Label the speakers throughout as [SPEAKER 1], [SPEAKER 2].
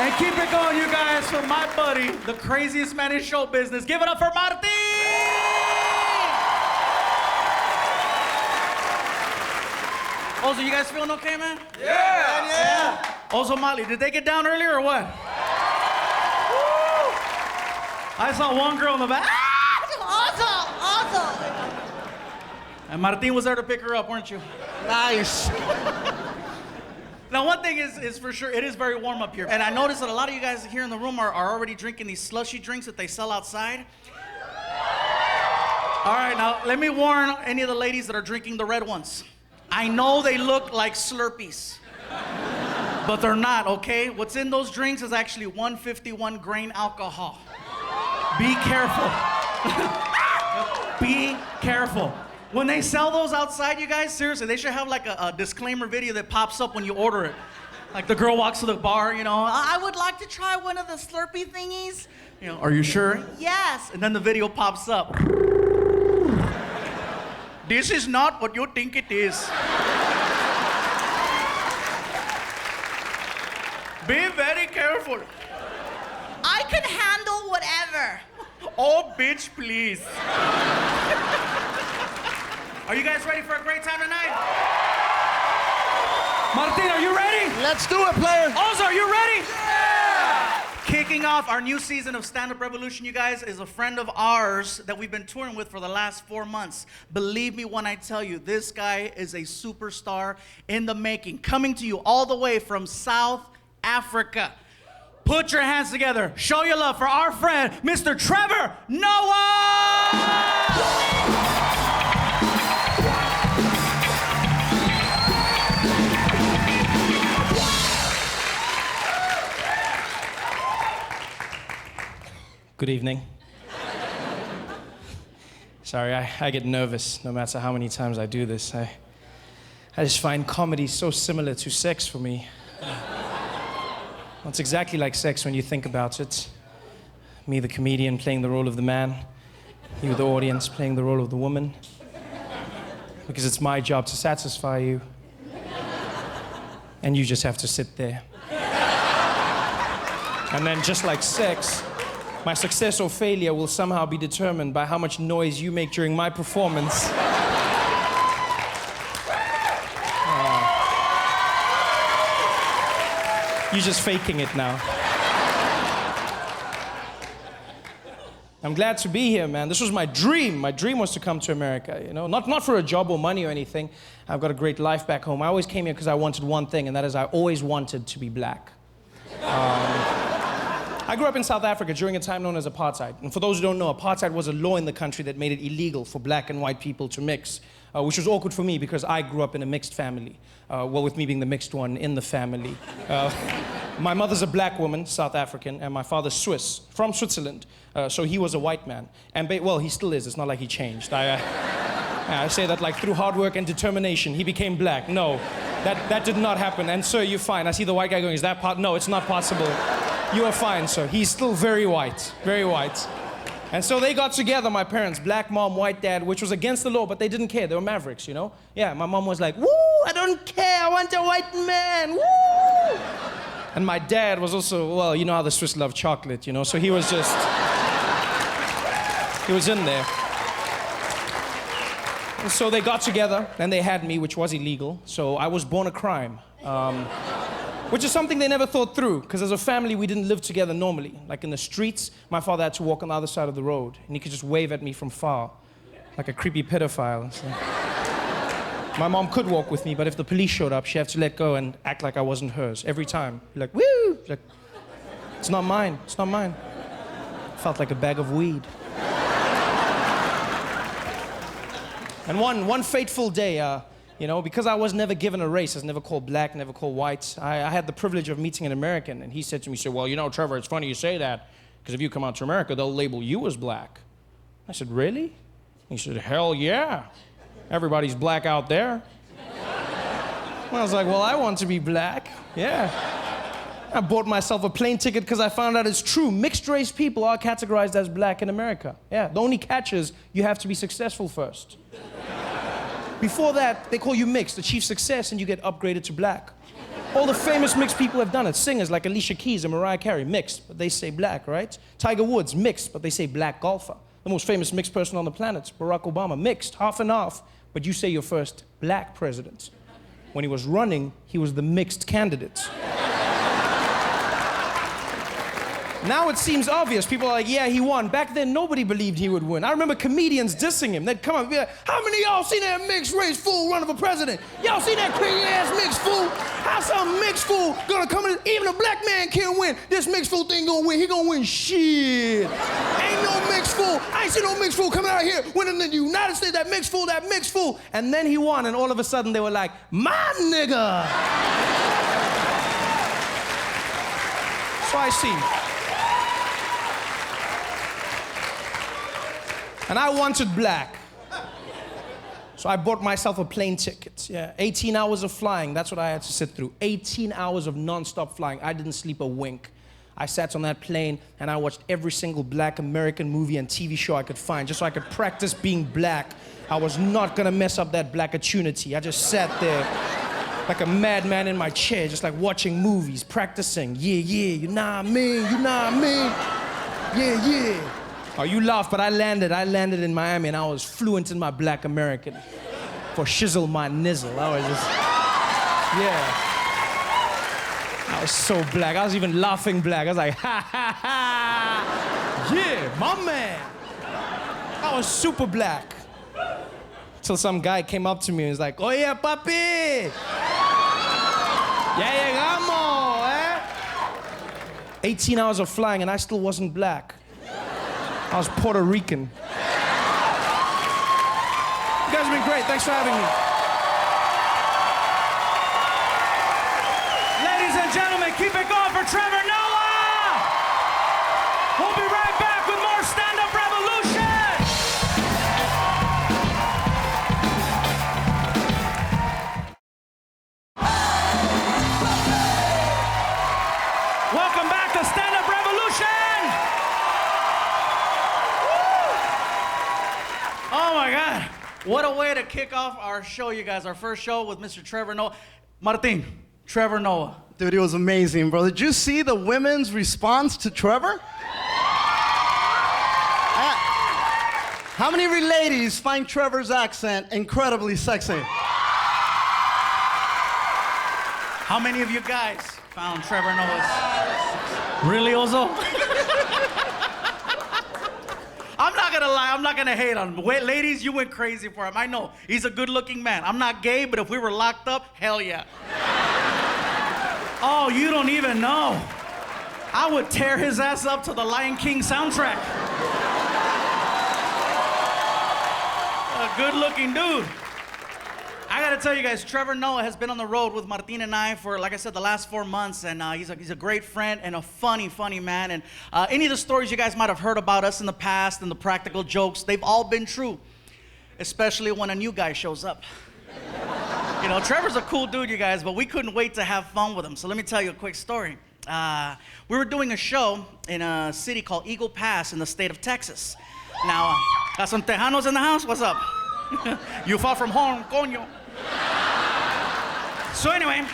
[SPEAKER 1] And keep it going, you guys, for my buddy, the craziest man in show business. Give it up for Martin! Also, you guys feeling okay, man?
[SPEAKER 2] Yeah!
[SPEAKER 1] Also, Molly, did they get down earlier or what? Woo! I saw one girl in the back.
[SPEAKER 3] Awesome!
[SPEAKER 1] And Martin was there to pick her up, weren't you?
[SPEAKER 2] Nice.
[SPEAKER 1] Now, one thing is for sure, it is very warm up here. And I noticed that a lot of you guys here in the room are already drinking these slushy drinks that they sell outside. All right, now, let me warn any of the ladies that are drinking the red ones. I know they look like Slurpees, but they're not, okay? What's in those drinks is actually 151 grain alcohol. Be careful. Be careful. When they sell those outside, you guys, seriously, they should have like a disclaimer video that pops up when you order it. Like the girl walks to the bar, you know, I would like to try one of the Slurpee thingies. You know, are you sure? Yes. And then the video pops up. This is not what you think it is. Be very careful.
[SPEAKER 3] I can handle whatever.
[SPEAKER 1] Oh, bitch, please. Are you guys ready for a great time tonight? Martin, are you ready?
[SPEAKER 2] Let's do it, player.
[SPEAKER 1] Ozo, are you ready?
[SPEAKER 2] Yeah!
[SPEAKER 1] Kicking off our new season of Stand Up Revolution, you guys, is a friend of ours that we've been touring with for the last 4 months. Believe me when I tell you, this guy is a superstar in the making. Coming to you all the way from South Africa. Put your hands together. Show your love for our friend, Mr. Trevor Noah!
[SPEAKER 4] Good evening. Sorry, I get nervous no matter how many times I do this. I just find comedy so similar to sex for me. Well, it's exactly like sex when you think about it. Me, the comedian, playing the role of the man. You, the audience, playing the role of the woman. Because it's my job to satisfy you. And you just have to sit there. And then just like sex, my success or failure will somehow be determined by how much noise you make during my performance. You're just faking it now. I'm glad to be here, man. This was my dream. My dream was to come to America, you know? Not for a job or money or anything. I've got a great life back home. I always came here because I wanted one thing, and that is I always wanted to be black. I grew up in South Africa during a time known as apartheid. And for those who don't know, apartheid was a law in the country that made it illegal for black and white people to mix, which was awkward for me because I grew up in a mixed family. Well, with me being the mixed one in the family. My mother's a black woman, South African, and my father's Swiss, from Switzerland. So he was a white man. And, well, he still is. It's not like he changed. I say that like through hard work and determination, he became black. No, that did not happen. And sir, you're fine. I see the white guy going, is that no, it's not possible. You are fine, sir. He's still very white, very white. And so they got together, my parents, black mom, white dad, which was against the law, but they didn't care. They were mavericks, you know? Yeah, my mom was like, woo, I don't care, I want a white man, woo! And my dad was also, well, you know how the Swiss love chocolate, you know? So he was just, he was in there. And so they got together, and they had me, which was illegal. So I was born a crime. Which is something they never thought through, because as a family, we didn't live together normally. Like in the streets, my father had to walk on the other side of the road, and he could just wave at me from far, like a creepy pedophile. So. My mom could walk with me, but if the police showed up, she'd have to let go and act like I wasn't hers every time. Like, woo! Like, it's not mine, it's not mine. Felt like a bag of weed. And one fateful day, you know, because I was never given a race, I was never called black, never called white, I had the privilege of meeting an American, and he said to me, well, you know, Trevor, it's funny you say that, because if you come out to America, they'll label you as black. I said, really? He said, hell yeah. Everybody's black out there. I was like, well, I want to be black. Yeah. I bought myself a plane ticket because I found out it's true. Mixed race people are categorized as black in America. Yeah, the only catch is you have to be successful first. Before that, they call you mixed, achieve success, and you get upgraded to black. All the famous mixed people have done it. Singers like Alicia Keys and Mariah Carey, mixed, but they say black, right? Tiger Woods, mixed, but they say black golfer. The most famous mixed person on the planet, Barack Obama, mixed, half and half, but you say your first black president. When he was running, he was the mixed candidate. Now it seems obvious. People are like, yeah, he won. Back then, nobody believed he would win. I remember comedians dissing him. They'd come up and be like, how many of y'all seen that mixed race fool running for president? Y'all seen that crazy-ass mixed fool? How some mixed fool gonna come in? Even a black man can't win. This mixed fool thing gonna win. He gonna win shit. Ain't no mixed fool. I ain't seen no mixed fool coming out here winning in the United States. That mixed fool, that mixed fool. And then he won, and all of a sudden they were like, my nigga. So I see. And I wanted black. So I bought myself a plane ticket. Yeah, 18 hours of flying, that's what I had to sit through. 18 hours of non-stop flying. I didn't sleep a wink. I sat on that plane and I watched every single black American movie and TV show I could find just so I could practice being black. I was not gonna mess up that black opportunity. I just sat there like a madman in my chair, just like watching movies, practicing. Yeah, yeah, you know what I mean, you know what I mean? Yeah, yeah. Oh, you laugh, but I landed in Miami and I was fluent in my black American. For shizzle my nizzle, I was just, yeah. I was so black, I was even laughing black. I was like, ha, ha, ha. Yeah, my man. I was super black. Till some guy came up to me and was like, oh yeah, papi. Ya llegamos, eh? 18 hours of flying and I still wasn't black. I was Puerto Rican. You guys have been great. Thanks for having me.
[SPEAKER 1] Ladies and gentlemen, keep it going for Trevor Noah! We'll be right back with more Stand-Up Revolution! Welcome back to Stand-Up Revolution! Oh my God. What a way to kick off our show, you guys. Our first show with Mr. Trevor Noah. Martin, Trevor Noah.
[SPEAKER 2] Dude, it was amazing, bro. Did you see the women's response to Trevor? How many ladies find Trevor's accent incredibly sexy?
[SPEAKER 1] How many of you guys found Trevor Noah's? Really, Ozo? I'm not gonna lie, I'm not gonna hate on him. Wait, ladies, you went crazy for him. I know, he's a good-looking man. I'm not gay, but if we were locked up, hell yeah. Oh, you don't even know. I would tear his ass up to the Lion King soundtrack. A good-looking dude. I gotta tell you guys, Trevor Noah has been on the road with Martin and I for, like I said, the last 4 months, and he's a great friend and a funny man. And any of the stories you guys might have heard about us in the past and the practical jokes, they've all been true, especially when a new guy shows up. You know, Trevor's a cool dude, you guys, but we couldn't wait to have fun with him. So let me tell you a quick story. We were doing a show in a city called Eagle Pass in the state of Texas. Now, got some Tejanos in the house? What's up? You far from home, coño. So anyway,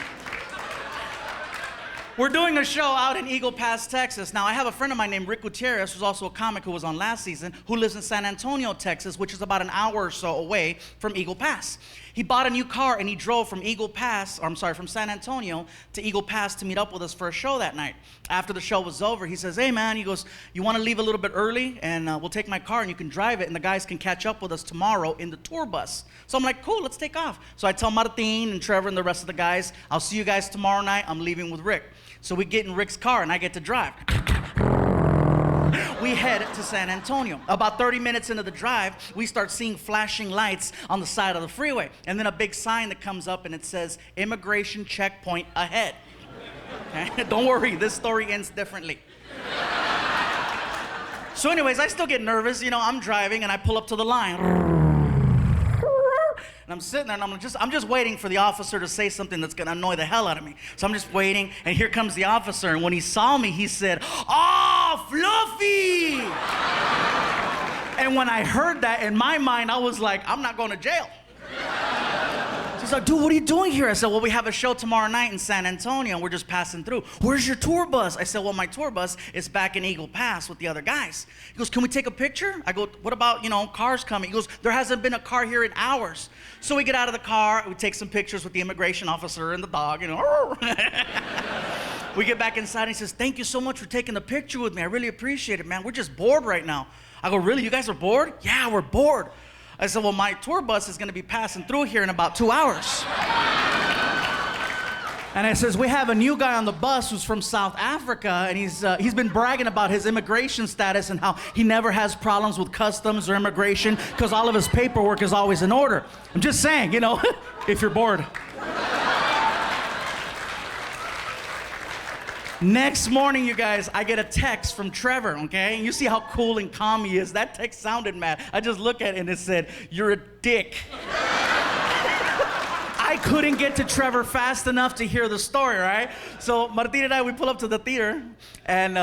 [SPEAKER 1] we're doing a show out in Eagle Pass, Texas. Now, I have a friend of mine named Rick Gutierrez, who's also a comic who was on last season, who lives in San Antonio, Texas, which is about an hour or so away from Eagle Pass. He bought a new car and he drove from from San Antonio to Eagle Pass to meet up with us for a show that night. After the show was over, he says, hey man, he goes, you wanna leave a little bit early and we'll take my car and you can drive it and the guys can catch up with us tomorrow in the tour bus. So I'm like, cool, let's take off. So I tell Martin and Trevor and the rest of the guys, I'll see you guys tomorrow night, I'm leaving with Rick. So we get in Rick's car and I get to drive. We head to San Antonio. About 30 minutes into the drive, we start seeing flashing lights on the side of the freeway. And then a big sign that comes up and it says, immigration checkpoint ahead. Okay? Don't worry, this story ends differently. So anyways, I still get nervous. You know, I'm driving and I pull up to the line. And I'm sitting there and I'm just waiting for the officer to say something that's gonna annoy the hell out of me. So I'm just waiting, and here comes the officer, and when he saw me, he said, "Oh, Fluffy!" And when I heard that, in my mind, I was like, I'm not going to jail. He's like, dude, what are you doing here? I said, well, we have a show tomorrow night in San Antonio, and we're just passing through. Where's your tour bus? I said, well, my tour bus is back in Eagle Pass with the other guys. He goes, can we take a picture? I go, what about, cars coming? He goes, there hasn't been a car here in hours. So we get out of the car, we take some pictures with the immigration officer and the dog, We get back inside, and he says, thank you so much for taking the picture with me. I really appreciate it, man. We're just bored right now. I go, really? You guys are bored? Yeah, we're bored. I said, well, my tour bus is going to be passing through here in about 2 hours. And I says, we have a new guy on the bus who's from South Africa, and he's been bragging about his immigration status and how he never has problems with customs or immigration because all of his paperwork is always in order. I'm just saying, if you're bored. Next morning, you guys, I get a text from Trevor, okay? And you see how cool and calm he is. That text sounded mad. I just look at it and it said, you're a dick. I couldn't get to Trevor fast enough to hear the story, right? So Martin and I, we pull up to the theater, and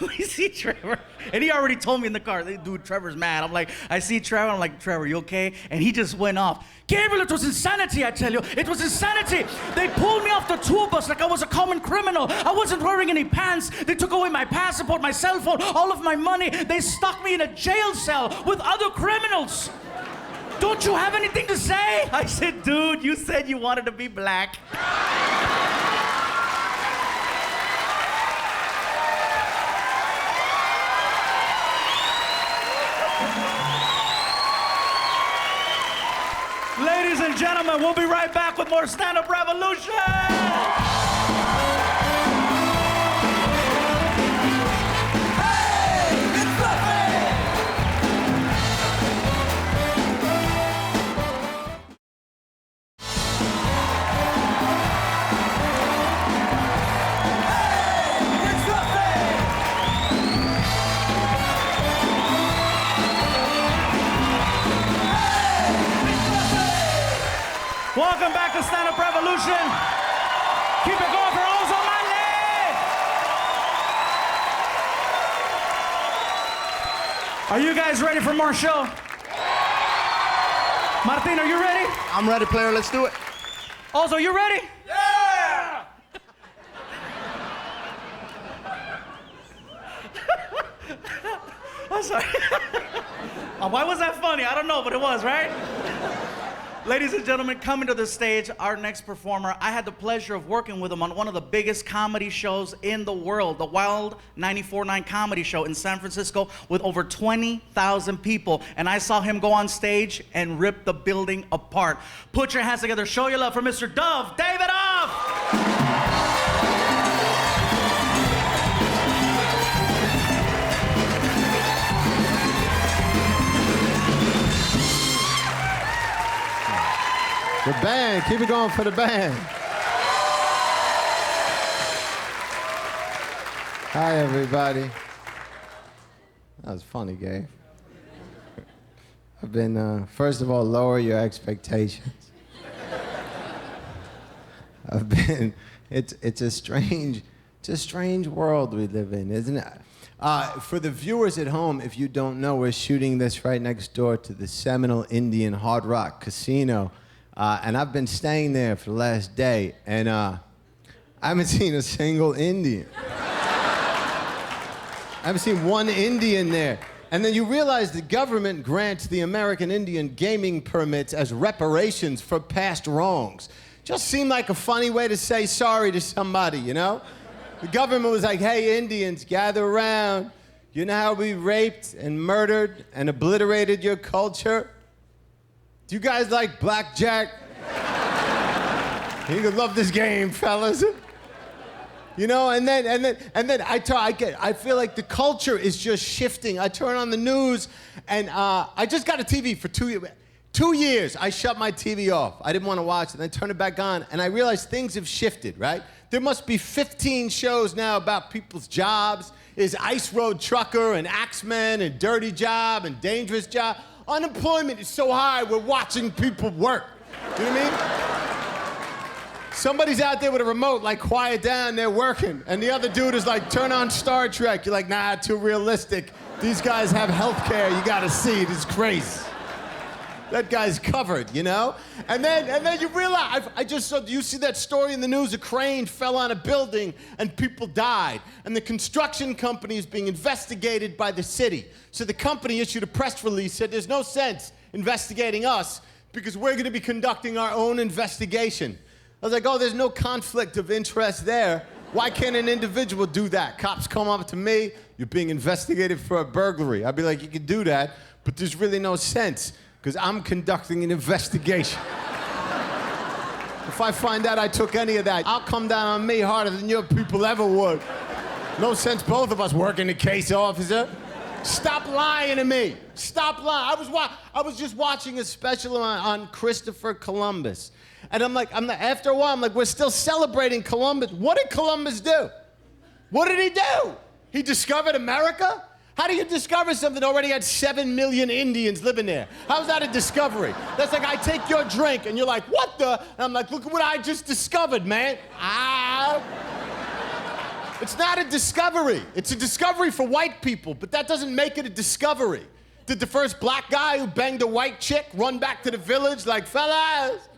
[SPEAKER 1] we see Trevor. And he already told me in the car, dude, Trevor's mad. I see Trevor, I'm like, Trevor, you okay? And he just went off. Gabriel, it was insanity, I tell you. It was insanity. They pulled me off the tour bus like I was a common criminal. I wasn't wearing any pants. They took away my passport, my cell phone, all of my money. They stuck me in a jail cell with other criminals. Don't you have anything to say? I said, dude, you said you wanted to be black. Ladies and gentlemen, we'll be right back with more Stand Up Revolution. Welcome back to Stand Up Revolution. Keep it going for Ozo Male. Are you guys ready for more show? Martin, are you ready?
[SPEAKER 2] I'm ready, player. Let's do it.
[SPEAKER 1] Ozo, you ready?
[SPEAKER 5] Yeah!
[SPEAKER 1] I'm sorry. Why was that funny? I don't know, but it was, right? Ladies and gentlemen, coming to the stage, our next performer. I had the pleasure of working with him on one of the biggest comedy shows in the world, the Wild 94.9 Comedy Show in San Francisco with over 20,000 people. And I saw him go on stage and rip the building apart. Put your hands together, show your love for Mr. Davidoff.
[SPEAKER 2] The band, keep it going for the band. Hi, everybody. That was funny, Gabe. I've been, first of all, lower your expectations. It's a strange world we live in, isn't it? For the viewers at home, if you don't know, we're shooting this right next door to the Seminole Indian Hard Rock Casino. And I've been staying there for the last day, and I haven't seen a single Indian. I haven't seen one Indian there. And then you realize the government grants the American Indian gaming permits as reparations for past wrongs. Just seemed like a funny way to say sorry to somebody, The government was like, hey, Indians, gather around. You know how we raped and murdered and obliterated your culture? Do you guys like blackjack? You could love this game, fellas. And then I feel like the culture is just shifting. I turn on the news, and I just got a TV for 2 years. 2 years, I shut my TV off. I didn't want to watch it, and I turned it back on, and I realized things have shifted, right? There must be 15 shows now about people's jobs. Is Ice Road Trucker and Axeman and Dirty Job and Dangerous Job. Unemployment is so high, we're watching people work. You know what I mean? Somebody's out there with a remote, like, quiet down, they're working. And the other dude is like, turn on Star Trek. You're like, nah, too realistic. These guys have health care, you gotta see, this is crazy. That guy's covered, you know? And then you realize, I just saw, do you see that story in the news? A crane fell on a building and people died. And the construction company is being investigated by the city. So the company issued a press release, said there's no sense investigating us because we're gonna be conducting our own investigation. I was like, oh, there's no conflict of interest there. Why can't an individual do that? Cops come up to me, you're being investigated for a burglary. I'd be like, you can do that, but there's really no sense because I'm conducting an investigation. If I find out I took any of that, I'll come down on me harder than your people ever would. No sense both of us working the case, officer. Stop lying to me. Stop lying. I was just watching a special on Christopher Columbus. And after a while, I'm like, we're still celebrating Columbus. What did Columbus do? What did he do? He discovered America? How do you discover something that already had 7 million Indians living there? How's that a discovery? That's like I take your drink and you're like, what the? And I'm like, look at what I just discovered, man. It's not a discovery. It's a discovery for white people, but that doesn't make it a discovery. Did the first black guy who banged a white chick run back to the village like, fellas,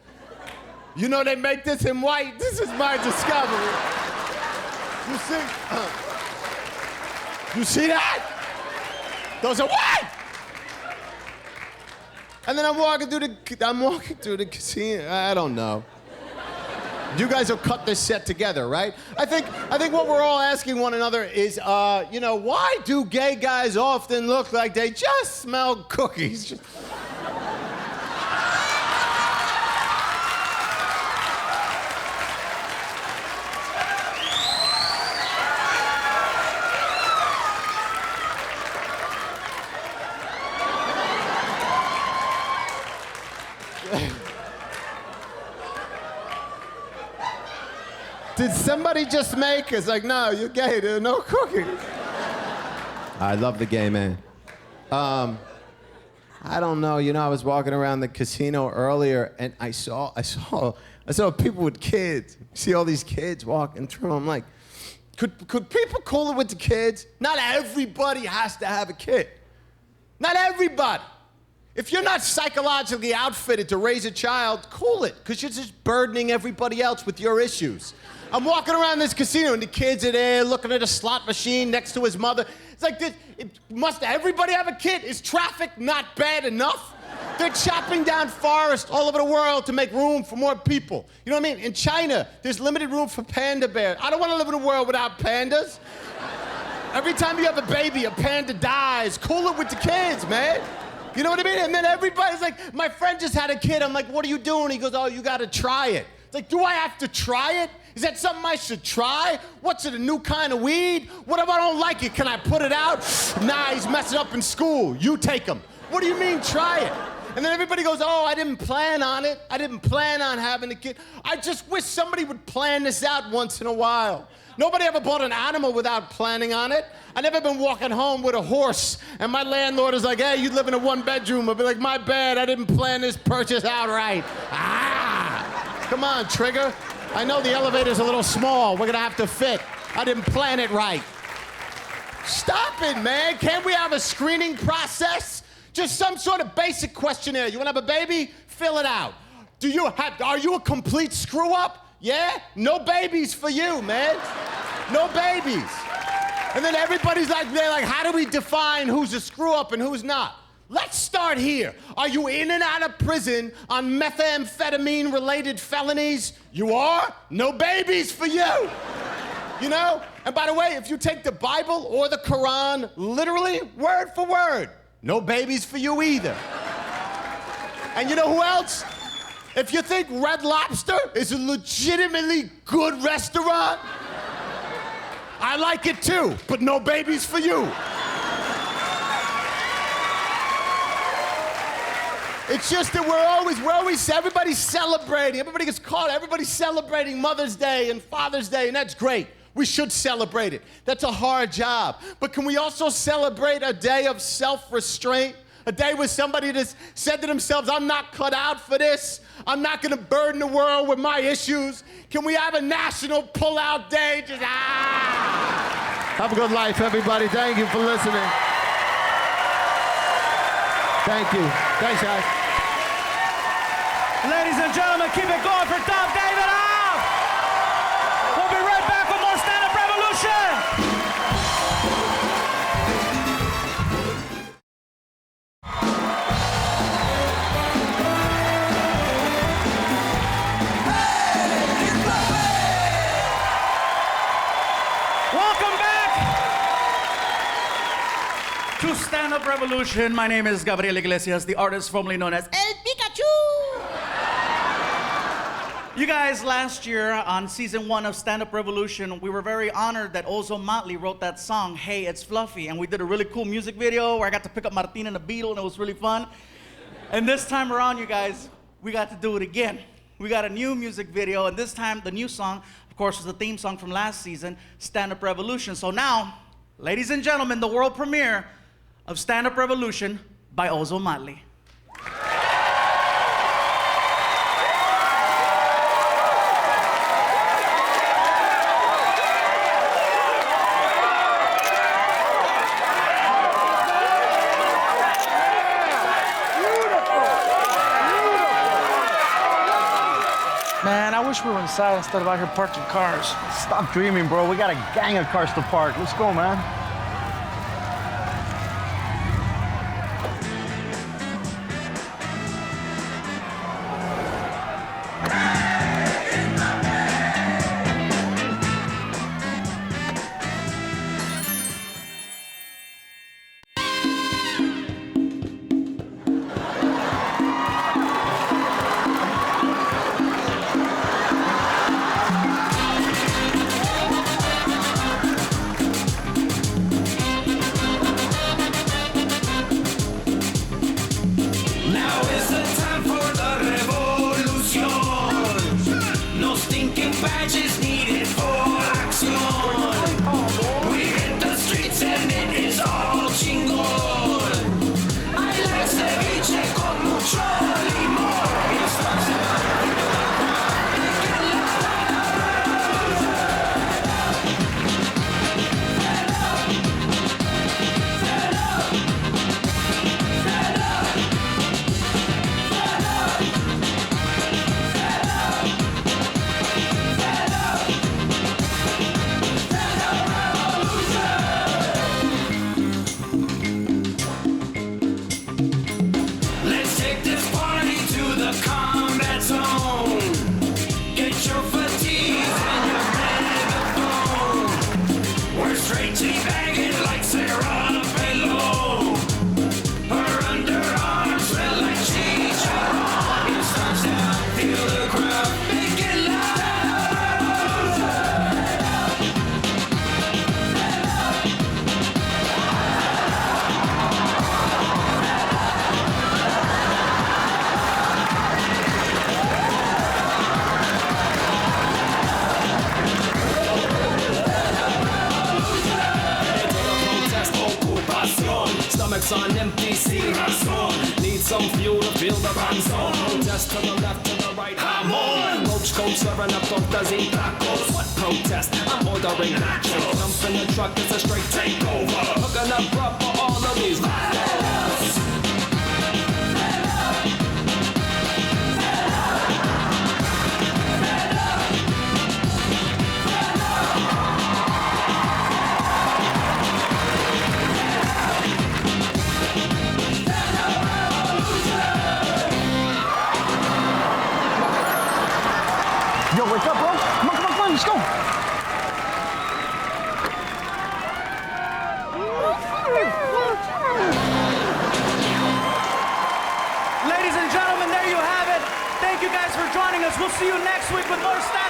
[SPEAKER 2] you know they make this in white? This is my discovery. You see? You see that? Those are white! And then I'm walking through the casino. I don't know. You guys will cut this set together, right? I think what we're all asking one another is, why do gay guys often look like they just smell cookies? Did somebody just make? It's like, no, you're gay, there are no cookies. I love the gay man. I don't know, I was walking around the casino earlier and I saw people with kids. See all these kids walking through. I'm like, could people cool it with the kids? Not everybody has to have a kid. Not everybody. If you're not psychologically outfitted to raise a child, cool it, because you're just burdening everybody else with your issues. I'm walking around this casino and the kids are there looking at a slot machine next to his mother. It's like, must everybody have a kid? Is traffic not bad enough? They're chopping down forests all over the world to make room for more people. You know what I mean? In China, there's limited room for panda bears. I don't want to live in a world without pandas. Every time you have a baby, a panda dies. Cool it with the kids, man. You know what I mean? And then everybody's like, my friend just had a kid. I'm like, what are you doing? He goes, oh, you got to try it. It's like, do I have to try it? Is that something I should try? What's it, a new kind of weed? What if I don't like it? Can I put it out? Nah, he's messing up in school. You take him. What do you mean, try it? And then everybody goes, oh, I didn't plan on it. I didn't plan on having a kid. I just wish somebody would plan this out once in a while. Nobody ever bought an animal without planning on it. I never been walking home with a horse, and my landlord is like, hey, you live in a one-bedroom. I'll be like, my bad, I didn't plan this purchase out right. Come on, Trigger. I know the elevator's a little small. We're gonna have to fit. I didn't plan it right. Stop it, man. Can't we have a screening process? Just some sort of basic questionnaire. You wanna have a baby? Fill it out. Are you a complete screw-up? Yeah? No babies for you, man. No babies. And then everybody's like, how do we define who's a screw-up and who's not? Let's start here. Are you in and out of prison on methamphetamine-related felonies? You are? No babies for you. You know? And by the way, if you take the Bible or the Quran literally, word for word, no babies for you either. And you know who else? If you think Red Lobster is a legitimately good restaurant, I like it too, but no babies for you. It's just that everybody's celebrating. Everybody gets caught. Everybody's celebrating Mother's Day and Father's Day, and that's great. We should celebrate it. That's a hard job. But can we also celebrate a day of self-restraint? A day where somebody just said to themselves, I'm not cut out for this. I'm not gonna burden the world with my issues. Can we have a national pull-out day? Just, Have a good life, everybody. Thank you for listening. Thank you. Thanks, guys.
[SPEAKER 4] and gentlemen, keep it going for Davidoff. We'll be right back with more Stand Up Revolution. Welcome back to Stand Up Revolution. My name is Gabriel Iglesias, the artist formerly known as
[SPEAKER 3] El Pikachu!
[SPEAKER 1] You guys, last year on season 1 of Stand Up Revolution, we were very honored that Ozo Motley wrote that song, Hey, It's Fluffy, and we did a really cool music video where I got to pick up Martin and the Beetle, and it was really fun. And this time around, you guys, we got to do it again. We got a new music video, and this time the new song, of course, was the theme song from last season, Stand Up Revolution. So now, ladies and gentlemen, the world premiere of Stand Up Revolution by Ozo Motley.
[SPEAKER 5] Man, I wish we were inside instead of out here parking cars.
[SPEAKER 6] Stop dreaming, bro. We got a gang of cars to park. Let's go, man.
[SPEAKER 7] On empty, sin razón. Need some fuel to fill the run zone. Protest to the left, to the right, I'm on. Roach coat serving up tortas y tacos. What protest? I'm ordering nachos. Jump in the truck, it's a straight takeover. Hooking up rough for all of these vatos.
[SPEAKER 6] Yo, wake up, bro. Come on, come on, come on. Let's go.
[SPEAKER 1] Ladies and gentlemen, there you have it. Thank you guys for joining us. We'll see you next week with more Stand